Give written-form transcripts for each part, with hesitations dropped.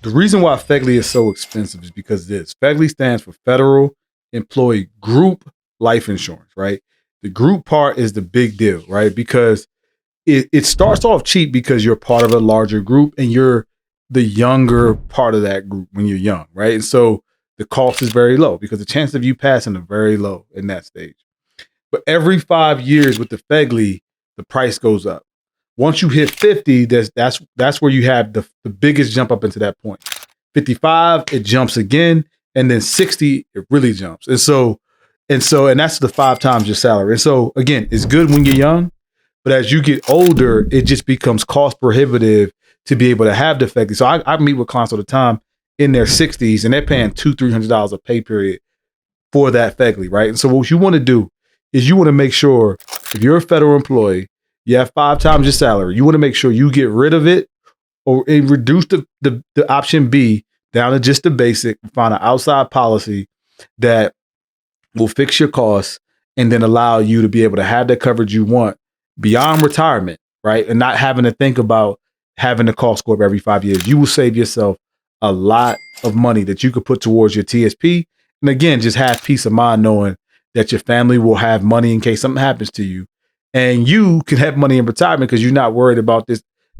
The reason why Fegli is so expensive is because this Fegli stands for Federal Employee Group Life Insurance, right? The group part is the big deal, right? Because it starts off cheap because you're part of a larger group and you're the younger part of that group when you're young, right? And so the cost is very low because the chance of you passing are very low in that stage. But every 5 years with the Fegli, the price goes up. Once you hit 50, that's where you have the biggest jump up into that point. 55, it jumps again, and then 60, it really jumps. And that's the 5 times your salary. And so again, it's good when you're young, but as you get older, it just becomes cost prohibitive to be able to have the Fegli. So I meet with clients all the time in their 60s, and they're paying $200-$300 a pay period for that Fegli, right? And so what you want to do is you want to make sure if you're a federal employee, you have 5 times your salary. You want to make sure you get rid of it or reduce the option B down to just the basic, find an outside policy that will fix your costs and then allow you to be able to have the coverage you want beyond retirement, right? And not having to think about having the cost go up every 5 years. You will save yourself a lot of money that you could put towards your TSP. And again, just have peace of mind knowing that your family will have money in case something happens to you. And you can have money in retirement because you're not worried about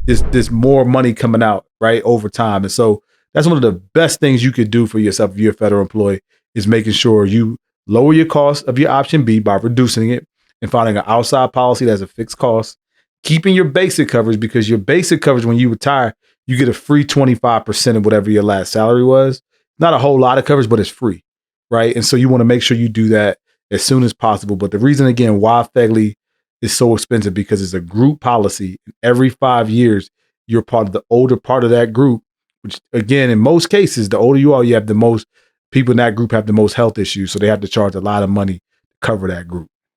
this more money coming out, right, over time. And so that's one of the best things you could do for yourself if you're a federal employee is making sure you lower your cost of your option B by reducing it and finding an outside policy that's a fixed cost, keeping your basic coverage because your basic coverage when you retire, you get a free 25% of whatever your last salary was. Not a whole lot of coverage, but it's free, right? And so you want to make sure you do that as soon as possible. But the reason, again, why Fegli is so expensive because it's a group policy. Every 5 years, you're part of the older part of that group, which again, in most cases, the older you are, you have the most people in that group have the most health issues. So they have to charge a lot of money to cover that group.